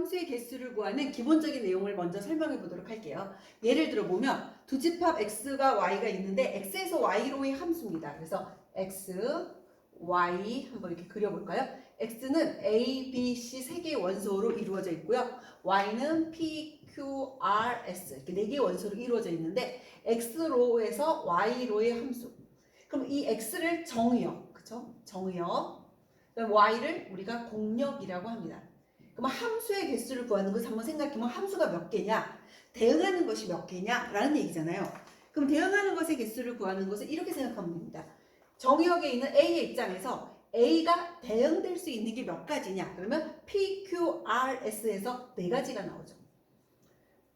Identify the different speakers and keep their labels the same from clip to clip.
Speaker 1: 함수의 개수를 구하는 기본적인 내용을 먼저 설명해 보도록 할게요. 예를 들어 보면 두 집합 x가 y가 있는데 x에서 y로의 함수입니다. 그래서 x, y 한번 이렇게 그려볼까요? x는 a, b, c 세 개의 원소로 이루어져 있고요. y는 p, q, r, s 이렇게 네 개의 원소로 이루어져 있는데 x로에서 y로의 함수. 그럼 이 x를 정의역, 그쵸? 정의역. y를 우리가 공역이라고 합니다. 그럼 함수의 개수를 구하는 것을 한번 생각해보면 함수가 몇 개냐? 대응하는 것이 몇 개냐? 라는 얘기잖아요. 그럼 대응하는 것의 개수를 구하는 것을 이렇게 생각하면 됩니다. 정의역에 있는 A의 입장에서 A가 대응될 수 있는 게 몇 가지냐? 그러면 P, Q, R, S에서 네 가지가 나오죠.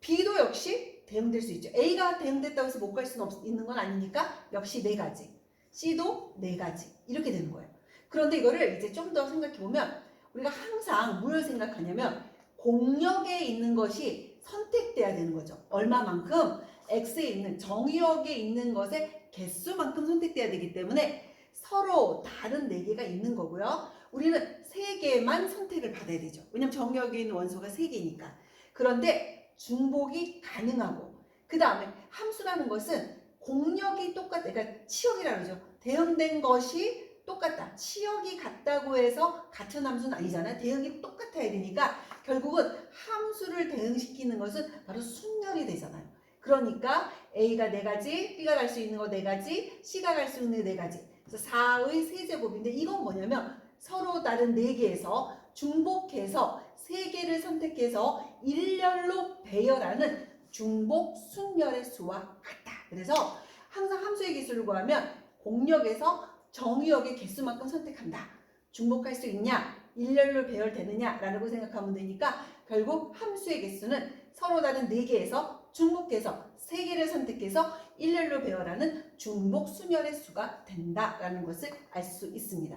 Speaker 1: B도 역시 대응될 수 있죠. A가 대응됐다고 해서 못 갈 수는 있는 건 아니니까 역시 네 가지. C도 네 가지. 이렇게 되는 거예요. 그런데 이거를 이제 좀 더 생각해보면 우리가 항상 뭘 생각하냐면 공역에 있는 것이 선택돼야 되는 거죠. 얼마만큼? X에 있는 정의역에 있는 것의 개수만큼 선택돼야 되기 때문에 서로 다른 4개가 있는 거고요. 우리는 3개만 선택을 받아야 되죠. 왜냐면 정의역에 있는 원소가 3개니까. 그런데 중복이 가능하고 그 다음에 함수라는 것은 공역이 똑같다. 그러니까 치역이라고 그러죠. 대응된 것이 똑같다. 치역이 같다고 해서 같은 함수는 아니잖아요. 대응이 똑같아야 되니까 결국은 함수를 대응시키는 것은 바로 순열이 되잖아요. 그러니까 A가 4가지, B가 갈 수 있는 거 4가지, C가 갈 수 있는 4가지. 그래서 4의 세제곱인데 이건 뭐냐면 서로 다른 4개에서 중복해서 3개를 선택해서 일렬로 배열하는 중복 순열의 수와 같다. 그래서 항상 함수의 개수를 구하면 공역에서 정의역의 개수만큼 선택한다. 중복할 수 있냐? 일렬로 배열되느냐? 라고 생각하면 되니까 결국 함수의 개수는 서로 다른 4개에서 중복해서 3개를 선택해서 일렬로 배열하는 중복 순열의 수가 된다라는 것을 알 수 있습니다.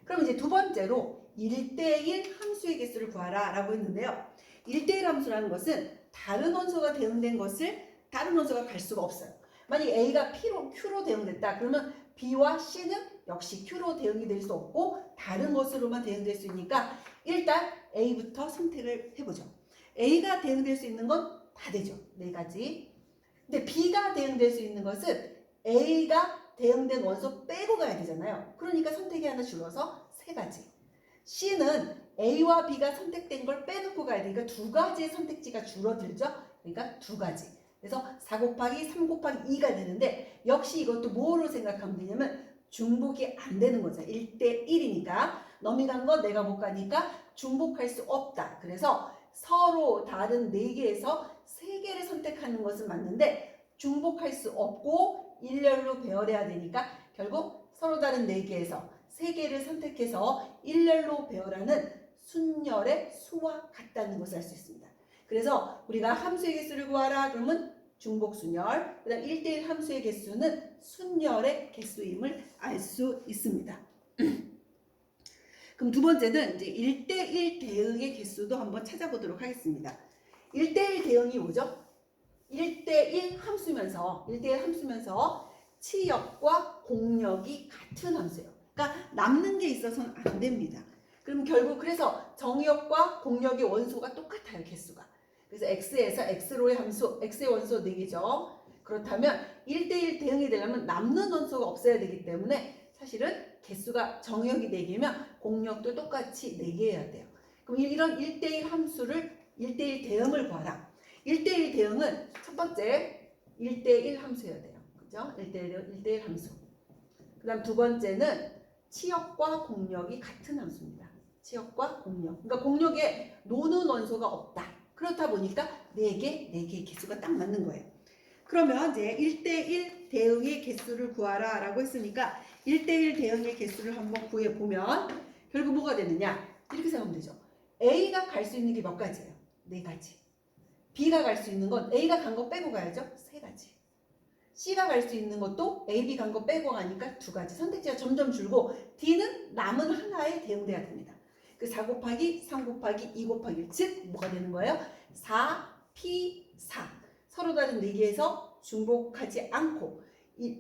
Speaker 1: 그럼 이제 두 번째로 1대1 함수의 개수를 구하라 라고 했는데요. 1대1 함수라는 것은 다른 원소가 대응된 것을 다른 원소가 갈 수가 없어요. 만약 A가 Q로 대응됐다. 그러면 B와 C는 역시 Q로 대응이 될 수 없고 다른 것으로만 대응될 수 있으니까 일단 A부터 선택을 해보죠. A가 대응될 수 있는 건 다 되죠. 4가지. 근데 B가 대응될 수 있는 것은 A가 대응된 원소 빼고 가야 되잖아요. 그러니까 선택이 하나 줄어서 3가지. C는 A와 B가 선택된 걸 빼놓고 가야 되니까 2가지의 선택지가 줄어들죠. 그러니까 2가지. 그래서 4 곱하기 3 곱하기 2가 되는데 역시 이것도 뭐로 생각하면 되냐면 중복이 안 되는 거죠. 1대1이니까 너미 간 거 내가 못 가니까 중복할 수 없다. 그래서 서로 다른 4개에서 3개를 선택하는 것은 맞는데 중복할 수 없고 일렬로 배열해야 되니까 결국 서로 다른 4개에서 3개를 선택해서 일렬로 배열하는 순열의 수와 같다는 것을 알 수 있습니다. 그래서 우리가 함수의 개수를 구하라 그러면 중복순열, 그 다음 1대1 함수의 개수는 순열의 개수임을 알 수 있습니다. 그럼 두 번째는 이제 1대1 대응의 개수도 한번 찾아보도록 하겠습니다. 1대1 대응이 뭐죠? 1대1 함수면서 치역과 공역이 같은 함수예요. 그러니까 남는 게 있어서는 안 됩니다. 그럼 결국 그래서 정역과 공역의 원소가 똑같아요. 개수가. 그래서 x에서 x로의 함수, x의 원소 4개죠. 그렇다면 1대1 대응이 되려면 남는 원소가 없어야 되기 때문에 사실은 개수가 정역이 4개면 공역도 똑같이 4개여야 돼요. 그럼 이런 1대1 함수를 1대1 대응을 구하라. 1대1 대응은 첫 번째 1대1 함수여야 돼요. 그죠? 1대1 함수. 그 다음 두 번째는 치역과 공역이 같은 함수입니다. 치역과 공역. 그러니까 공역에 노는 원소가 없다. 그렇다 보니까 4개의 개수가 딱 맞는 거예요. 그러면 이제 1대1 대응의 개수를 구하라 라고 했으니까 1대1 대응의 개수를 한번 구해보면 결국 뭐가 되느냐? 이렇게 생각하면 되죠. A가 갈 수 있는 게 몇 가지예요? 4가지. B가 갈 수 있는 건 A가 간 거 빼고 가야죠? 3가지. C가 갈 수 있는 것도 A, B 간 거 빼고 가니까 2가지. 선택지가 점점 줄고 D는 남은 하나에 대응돼야 됩니다. 그 4 곱하기 3 곱하기 2 곱하기 1. 즉 뭐가 되는 거예요? 4P4. 서로 다른 4개에서 중복하지 않고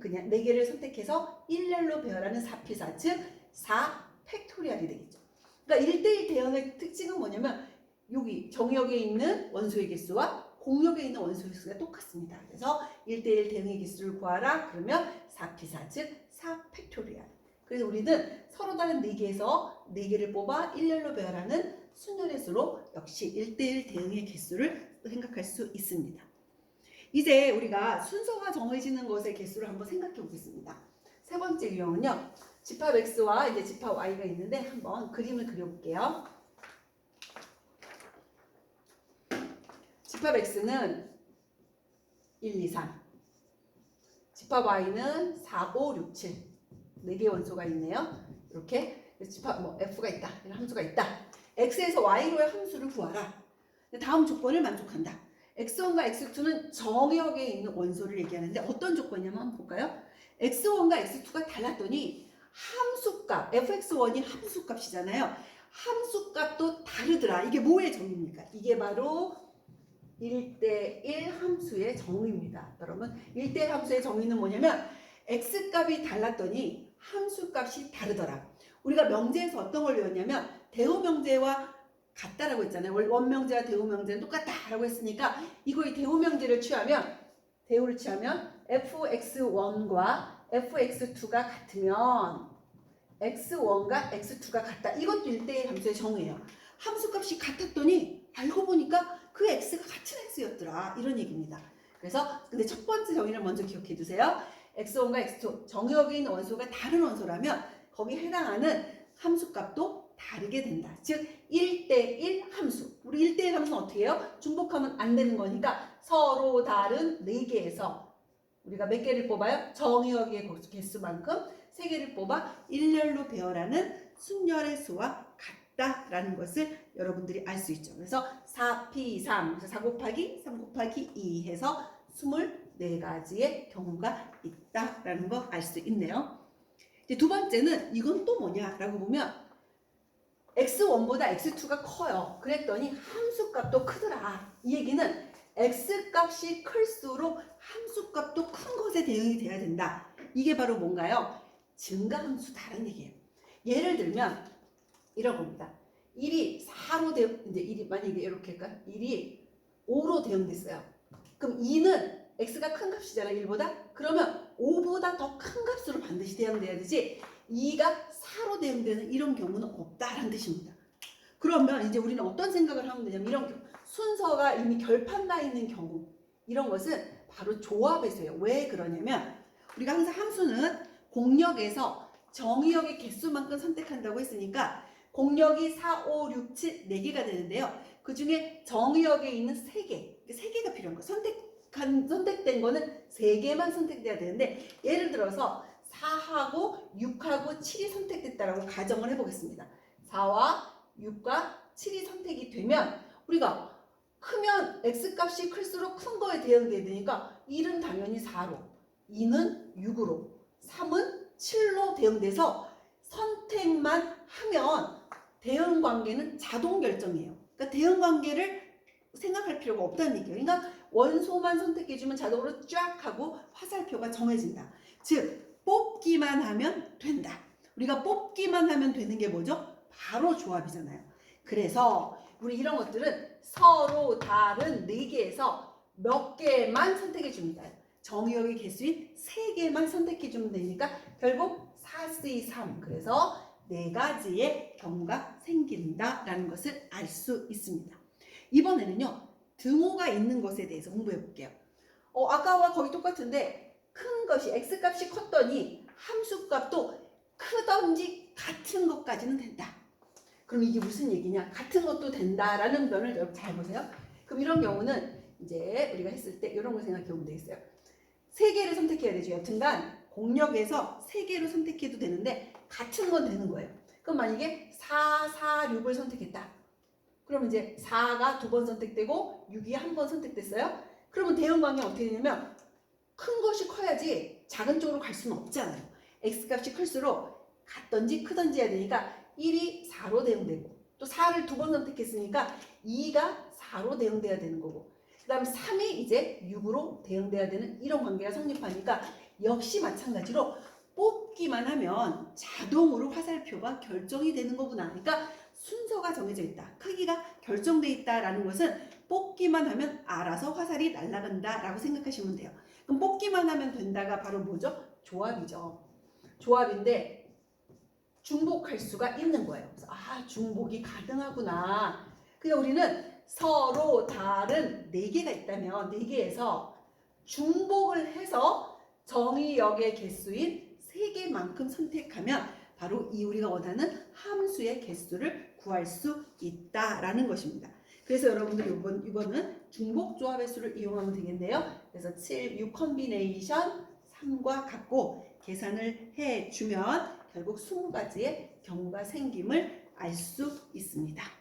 Speaker 1: 그냥 4개를 선택해서 일렬로 배열하는 4P4. 즉 4 팩토리얼이 되겠죠. 그러니까 1대1 대응의 특징은 뭐냐면 여기 정역에 있는 원소의 개수와 공역에 있는 원소의 개수가 똑같습니다. 그래서 1대1 대응의 개수를 구하라. 그러면 4p4 즉 4팩토리얼. 그래서 우리는 서로 다른 4개에서 4개를 뽑아 일렬로 배열하는 순열의 수로 역시 1대1 대응의 개수를 생각할 수 있습니다. 이제 우리가 순서가 정해지는 것의 개수를 한번 생각해 보겠습니다. 세 번째 유형은요. 집합 X와 이제 집합 Y가 있는데 한번 그림을 그려볼게요. 집합 X는 1, 2, 3. 집합 Y는 4, 5, 6, 7. 4개의 원소가 있네요. 이렇게 집합 F가 있다. 이런 함수가 있다. X에서 Y로의 함수를 구하라. 다음 조건을 만족한다. X1과 X2는 정역에 있는 원소를 얘기하는데 어떤 조건이냐면 한번 볼까요? X1과 X2가 달랐더니 함수값, fx1이 함수값이잖아요. 함수값도 다르더라. 이게 뭐의 정의입니까? 이게 바로 1대1 함수의 정의입니다. 여러분 1대1 함수의 정의는 뭐냐면 x값이 달랐더니 함수값이 다르더라. 우리가 명제에서 어떤 걸 배웠냐면 대우명제와 같다라고 했잖아요. 원명제와 대우명제는 똑같다라고 했으니까 이거의 대우명제를 취하면 fx1과 fx2가 같으면 x1과 x2가 같다. 이것도 1대1 함수의 정의예요. 함수값이 같았더니 알고 보니까 그 x가 같은 x였더라. 이런 얘기입니다. 그래서 근데 첫 번째 정의를 먼저 기억해 두세요. x1과 x2 정역에 있는 원소가 다른 원소라면 거기에 해당하는 함수값도 다르게 된다. 즉 1대1 함수. 우리 1대1 함수는 어떻게 해요? 중복하면 안 되는 거니까 서로 다른 4개에서 우리가 몇 개를 뽑아요? 정역의 개수만큼 3개를 뽑아 일렬로 배열하는 순열의 수와 같다라는 것을 여러분들이 알 수 있죠. 그래서 4p3, 그래서 4 곱하기 3 곱하기 2 해서 24가지의 경우가 있다라는 거 알 수 있네요. 이제 두 번째는 이건 또 뭐냐라고 보면 x1보다 x2가 커요. 그랬더니 함수값도 크더라. 이 얘기는 x값이 클수록 함수값도 큰 것에 대응이 돼야 된다. 이게 바로 뭔가요? 증가함수다라는 얘기예요. 예를 들면 이런 겁니다. 1이 4로 이제 1이 만약에 이렇게 할까? 1이 5로 대응됐어요. 그럼 2는 x가 큰 값이잖아 1보다. 그러면 5보다 더 큰 값으로 반드시 대응돼야 되지 2가 4로 대응되는 이런 경우는 없다라는 뜻입니다. 그러면 이제 우리는 어떤 생각을 하면 되냐면 이런 순서가 이미 결판 나 있는 경우 이런 것은 바로 조합에서요. 왜 그러냐면 우리가 항상 함수는 공역에서 정의역의 개수만큼 선택한다고 했으니까 공역이 4, 5, 6, 7, 4개가 되는데요. 그 중에 정의역에 있는 3개가 필요한 거예요. 선택된 거는 3개만 선택돼야 되는데 예를 들어서 4하고 6하고 7이 선택됐다라고 가정을 해보겠습니다. 4와 6과 7이 선택이 되면 우리가 크면 x값이 클수록 큰 거에 대응돼야 되니까 1은 당연히 4로 2는 6으로 3은 7로 대응돼서 선택만 하면 대응 관계는 자동 결정이에요. 그러니까 대응 관계를 생각할 필요가 없다는 얘기예요. 그러니까 원소만 선택해주면 자동으로 쫙 하고 화살표가 정해진다. 즉 뽑기만 하면 된다. 우리가 뽑기만 하면 되는 게 뭐죠? 바로 조합이잖아요. 그래서 우리 이런 것들은 서로 다른 4개에서 몇 개만 선택해 줍니다. 정의역의 개수인 3개만 선택해 주면 되니까 결국 4C3 그래서 4가지의 경우가 생긴다라는 것을 알 수 있습니다. 이번에는요. 등호가 있는 것에 대해서 공부해 볼게요. 아까와 거의 똑같은데 큰 것이 x값이 컸더니 함수값도 크던지 같은 것까지는 된다. 그럼 이게 무슨 얘기냐? 같은 것도 된다라는 면을 여러분 잘 보세요. 그럼 이런 경우는 이제 우리가 했을 때 이런 걸 생각해 보면 되겠어요. 3개를 선택해야 되죠. 여튼간 공역에서 3개로 선택해도 되는데 같은 건 되는 거예요. 그럼 만약에 4, 4, 6을 선택했다. 그러면 이제 4가 2번 선택되고 6이 1번 선택됐어요. 그러면 대응 관계 어떻게 되냐면 큰 것이 커야지 작은 쪽으로 갈 수는 없잖아요. x값이 클수록 같던지 크던지 해야 되니까 1이 4로 대응되고 또 4를 2번 선택했으니까 2가 4로 대응돼야 되는 거고 그 다음 3이 이제 6으로 대응돼야 되는 이런 관계가 성립하니까 역시 마찬가지로 뽑기만 하면 자동으로 화살표가 결정이 되는 거구나. 그러니까 순서가 정해져 있다. 크기가 결정돼 있다라는 것은 뽑기만 하면 알아서 화살이 날아간다라고 생각하시면 돼요. 그럼 뽑기만 하면 된다가 바로 뭐죠? 조합이죠. 조합인데 중복할 수가 있는 거예요. 그래서 중복이 가능하구나. 그러니까 우리는 서로 다른 4개가 있다면 4개에서 중복을 해서 정의역의 개수인 3개만큼 선택하면 바로 이 우리가 원하는 함수의 개수를 구할 수 있다라는 것입니다. 그래서 여러분들 이거는 중복조합의 수를 이용하면 되겠네요. 그래서 7, 6 컨비네이션 3과 같고 계산을 해주면 결국 20가지의 경우가 생김을 알 수 있습니다.